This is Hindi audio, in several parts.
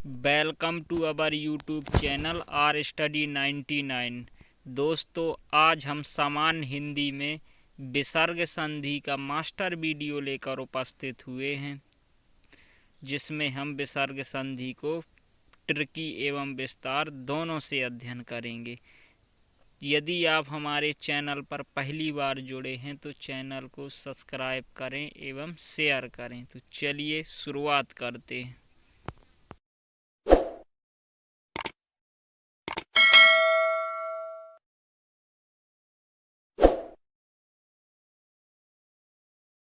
Welcome to our YouTube channel R study 99। दोस्तों, आज हम सामान्य हिंदी में विसर्ग संधि का मास्टर वीडियो लेकर उपस्थित हुए हैं, जिसमें हम विसर्ग संधि को ट्रिकी एवं विस्तार दोनों से अध्ययन करेंगे। यदि आप हमारे चैनल पर पहली बार जुड़े हैं तो चैनल को सब्सक्राइब करें एवं शेयर करें। तो चलिए शुरुआत करते हैं।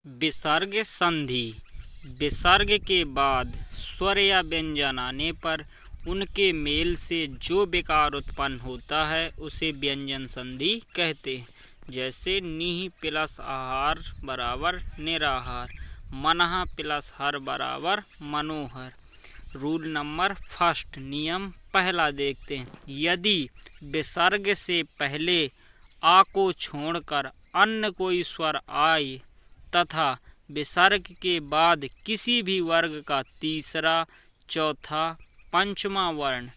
विसर्ग संधि। विसर्ग के बाद स्वर या व्यंजन आने पर उनके मेल से जो विकार उत्पन्न होता है उसे व्यंजन संधि कहते हैं। जैसे नीह प्लस आहार बराबर निराहार, मनः प्लस हर बराबर मनोहर। रूल नंबर फर्स्ट, नियम पहला देखते हैं। यदि विसर्ग से पहले आ को छोड़कर अन्य कोई स्वर आए तथा विसर्ग के बाद किसी भी वर्ग का तीसरा, चौथा, पंचमा वर्ण,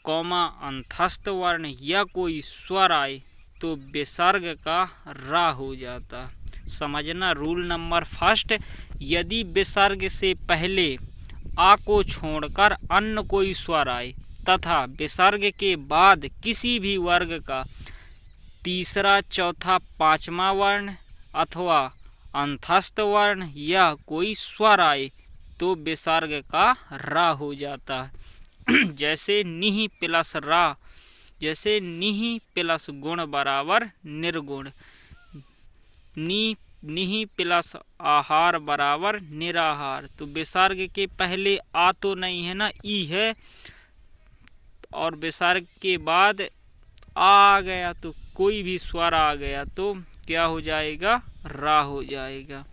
कौमा अंतस्थ वर्ण या कोई स्वर आए तो विसर्ग का रा हो जाता। समझना। रूल नंबर फर्स्ट, यदि विसर्ग से पहले आ को छोड़कर अन्य कोई स्वर आए तथा विसर्ग के बाद किसी भी वर्ग का तीसरा, चौथा, पांचवा वर्ण अथवा अंतस्थ वर्ण या कोई स्वर आए तो विसर्ग का रा हो जाता है। जैसे निह प्लस रा, जैसे निह प्लस गुण बराबर निर्गुण, निह प्लस आहार बराबर निराहार। तो विसर्ग के पहले आ तो नहीं है ना, ई है, और विसर्ग के बाद आ गया तो कोई भी स्वर आ गया तो क्या हो जाएगा, रा हो जाएगा।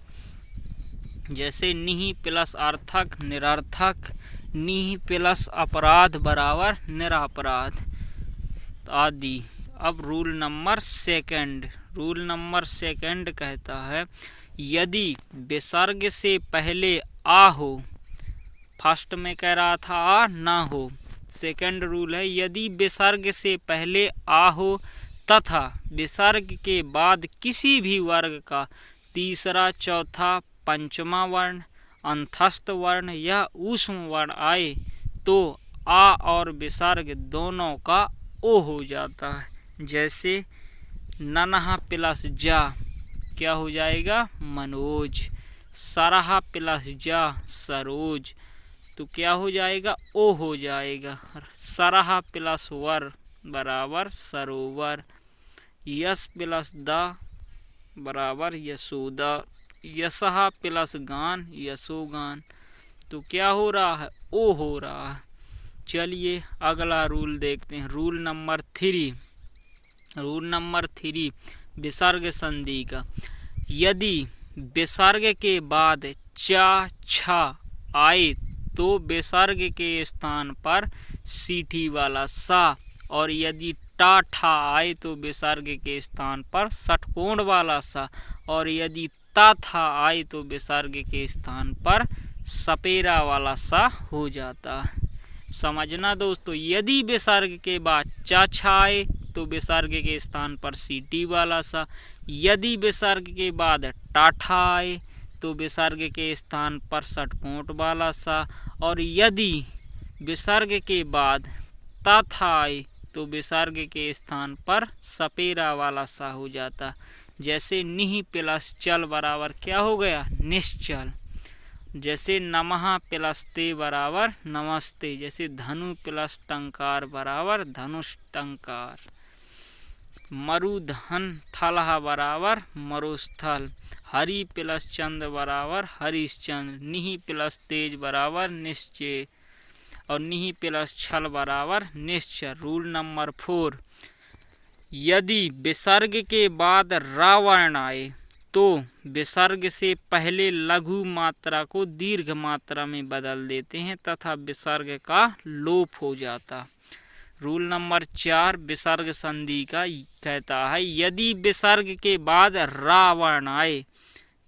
जैसे निह प्लस अर्थक निरर्थक, निह प्लस अपराध बराबर निरपराध आदि। अब रूल नंबर सेकंड कहता है, यदि विसर्ग से पहले आ हो, फर्स्ट में कह रहा था आ ना हो, सेकंड रूल है यदि विसर्ग से पहले आ हो तथा विसर्ग के बाद किसी भी वर्ग का तीसरा, चौथा, पंचमा वर्ण, अंतस्थ वर्ण या ऊष्म वर्ण आए तो आ और विसर्ग दोनों का ओ हो जाता है। जैसे ननहा प्लस जा क्या हो जाएगा, मनोज। सरहा प्लस जा सरोज, तो क्या हो जाएगा, ओ हो जाएगा। सरहा प्लस वर बराबर सरोवर। यश प्लस दा बराबर यशोदा। यशहा प्लस गान यशोगान, तो क्या हो रहा है, ओ हो रहा है। चलिए अगला रूल देखते हैं। रूल नंबर थ्री विसर्ग संधि का। यदि विसर्ग के बाद चा छा आए तो विसर्ग के स्थान पर सीटी वाला सा, और यदि टा ठा आए तो विसर्ग के स्थान पर षटकोण वाला सा, और यदि ता था आए तो विसर्ग के स्थान पर सपेरा वाला सा हो जाता है। समझना दोस्तों। यदि विसर्ग के बाद चा छा आए तो विसर्ग के स्थान पर सीटी वाला सा, यदि विसर्ग के बाद टाठा आए तो विसर्ग के स्थान पर षटकोण वाला सा, और यदि विसर्ग के बाद ता था आए तो विसर्ग के स्थान पर सपेरा वाला सा हो जाता। जैसे निह प्लस चल बराबर क्या हो गया, निश्चल। जैसे नमः प्लस ते बराबर नमस्ते। जैसे धनु प्लस टंकार बराबर धनुष टंकार। मरुधन थलहा बराबर मरुस्थल। हरि प्लस चंद बराबर हरिश्चंद। निह प्लस तेज बराबर निश्चय, और निह प्लस छल बराबर निश्चय। रूल नंबर 4, यदि विसर्ग के बाद रा वर्ण आए तो विसर्ग से पहले लघु मात्रा को दीर्घ मात्रा में बदल देते हैं तथा विसर्ग का लोप हो जाता। रूल नंबर 4 विसर्ग संधि का कहता है, यदि विसर्ग के बाद रा वर्ण आए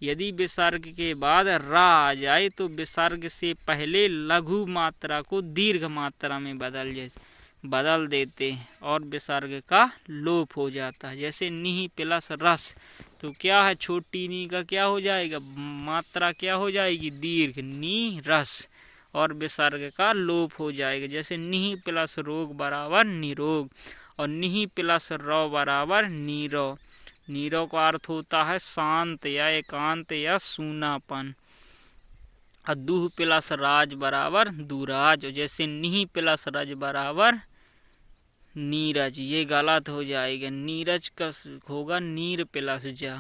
यदि विसर्ग के बाद रा आ जाए तो विसर्ग से पहले लघु मात्रा को दीर्घ मात्रा में बदल देते हैं और विसर्ग का लोप हो जाता है। जैसे नी प्लस रस, तो क्या है, छोटी नी का क्या हो जाएगा, मात्रा क्या हो जाएगी, दीर्घ, नी रस, और विसर्ग का लोप हो जाएगा। जैसे नी प्लस रोग बराबर निरोग और नी प्लस रौ बराबर नीरो। नीरो का अर्थ होता है शांत या एकांत या सूनापन। और दूह प्लस राज बराबर दुराज। जैसे नी प्लस रज बराबर नीरज, ये गलत हो जाएगा। नीरज का होगा नीर प्लस जा।